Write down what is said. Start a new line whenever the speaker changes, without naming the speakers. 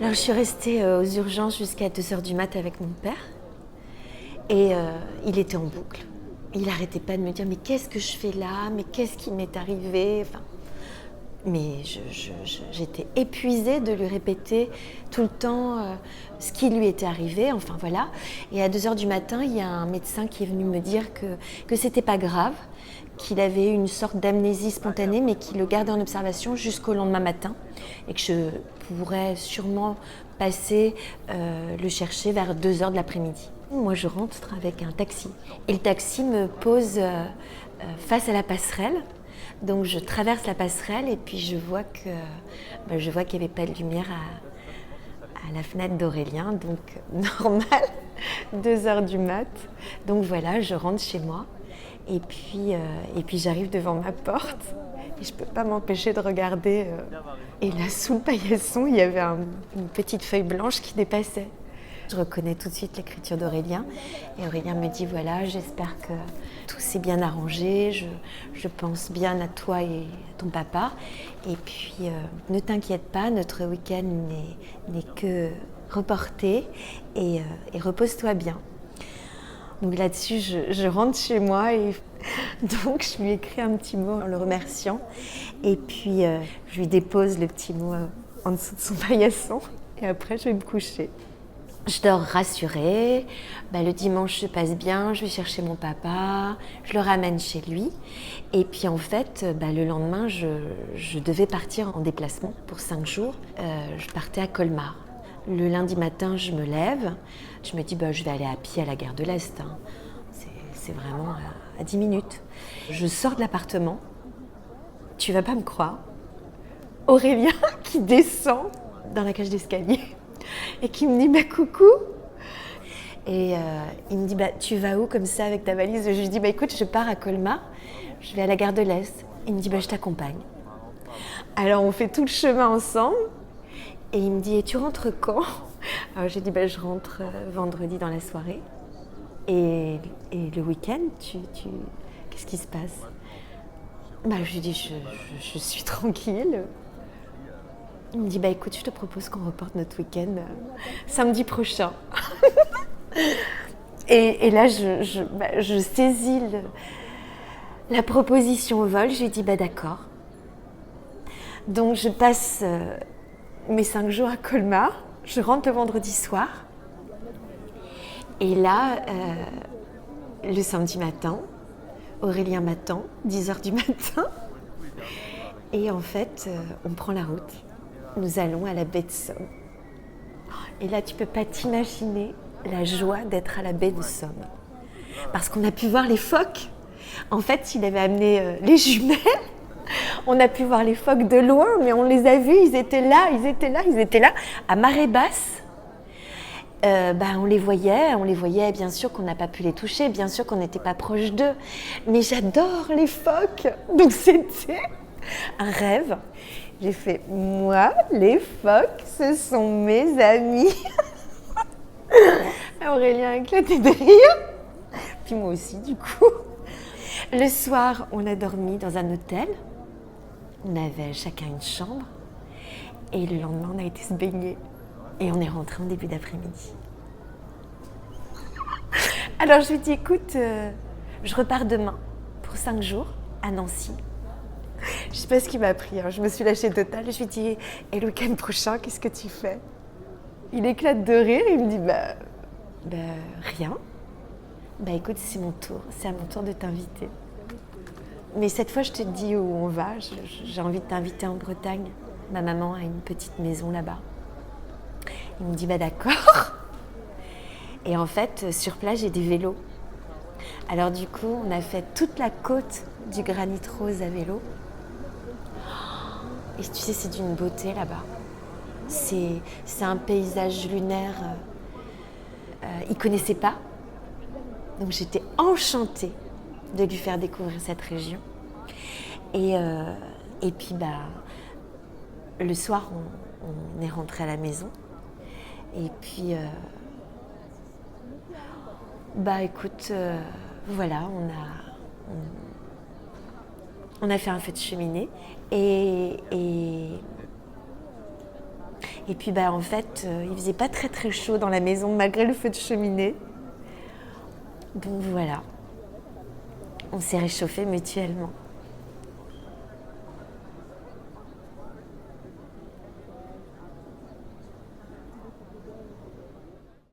Alors je suis restée aux urgences jusqu'à 2 heures du mat avec mon père et il était en boucle. Il n'arrêtait pas de me dire mais qu'est-ce que je fais là, mais qu'est-ce qui m'est arrivé, enfin, mais j'étais épuisée de lui répéter tout le temps ce qui lui était arrivé, enfin voilà. Et à 2 heures du matin, il y a un médecin qui est venu me dire que c'était pas grave, qu'il avait eu une sorte d'amnésie spontanée, mais qu'il le gardait en observation jusqu'au lendemain matin et que je pourrais sûrement passer le chercher vers 2 heures de l'après-midi. Moi, je rentre avec un taxi et le taxi me pose face à la passerelle. Donc je traverse la passerelle et puis je vois qu'il n'y avait pas de lumière à la fenêtre d'Aurélien, donc normal, 2 heures du mat. Donc voilà, je rentre chez moi et puis j'arrive devant ma porte et je ne peux pas m'empêcher de regarder. Et là, sous le paillasson, il y avait une petite feuille blanche qui dépassait. Je reconnais tout de suite l'écriture d'Aurélien et Aurélien me dit voilà, j'espère que tout s'est bien arrangé, je pense bien à toi et à ton papa et puis ne t'inquiète pas, notre week-end n'est que reporté et repose-toi bien. Donc là-dessus, je rentre chez moi et donc je lui écris un petit mot en le remerciant et puis je lui dépose le petit mot en dessous de son paillasson et après je vais me coucher. Je dors rassurée, le dimanche se passe bien, je vais chercher mon papa, je le ramène chez lui. Et puis en fait, le lendemain, je devais partir en déplacement pour 5 jours. Je partais à Colmar. Le lundi matin, je me lève, je me dis je vais aller à pied à la gare de l'Est. Hein. C'est vraiment à 10 minutes. Je sors de l'appartement, tu vas pas me croire, Aurélien qui descend dans la cage d'escalier. Et qui me dit coucou et il me dit tu vas où comme ça avec ta valise? Je lui dis écoute, je pars à Colmar, je vais à la gare de l'Est. Il me dit je t'accompagne. Alors on fait tout le chemin ensemble et il me dit et tu rentres quand? Alors j'ai dit je rentre vendredi dans la soirée et le week-end qu'est-ce qui se passe? Je lui dis je suis tranquille. Il me dit écoute, je te propose qu'on reporte notre week-end samedi prochain. et là, je saisis la proposition au vol. Je lui dis d'accord. Donc, je passe mes 5 jours à Colmar. Je rentre le vendredi soir. Et là, le samedi matin, Aurélien m'attend, 10 heures du matin. Et en fait, on prend la route. Nous allons à la baie de Somme. Et là, tu peux pas t'imaginer la joie d'être à la baie de Somme. Parce qu'on a pu voir les phoques. En fait, il avait amené les jumelles. On a pu voir les phoques de loin, mais on les a vus, ils étaient là. À marée basse, on les voyait, bien sûr qu'on n'a pas pu les toucher, bien sûr qu'on n'était pas proche d'eux. Mais j'adore les phoques. Donc c'était un rêve. J'ai fait, moi, les phoques, ce sont mes amis. Aurélien a éclaté de rire. Puis moi aussi, du coup. Le soir, on a dormi dans un hôtel. On avait chacun une chambre. Et le lendemain, on a été se baigner. Et on est rentré en début d'après-midi. Alors, je lui dis, écoute, je repars demain pour 5 jours à Nancy. Je sais pas ce qu'il m'a pris, hein. Je me suis lâchée totale. Je lui dis, et le week-end prochain, qu'est-ce que tu fais? Il éclate de rire, il me dit, rien. Écoute, c'est à mon tour de t'inviter. Mais cette fois, je te dis où on va. J'ai envie de t'inviter en Bretagne. Ma maman a une petite maison là-bas. Il me dit, d'accord. Et en fait, sur place, j'ai des vélos. Alors du coup, on a fait toute la côte du Granit Rose à vélo. Et tu sais, c'est d'une beauté là-bas. C'est un paysage lunaire. Il ne connaissait pas. Donc j'étais enchantée de lui faire découvrir cette région. Et puis, le soir, on est rentré à la maison. Et puis, écoute, voilà, on a fait un feu de cheminée. Et Et puis en fait, il faisait pas très très chaud dans la maison malgré le feu de cheminée. Donc voilà, on s'est réchauffé mutuellement.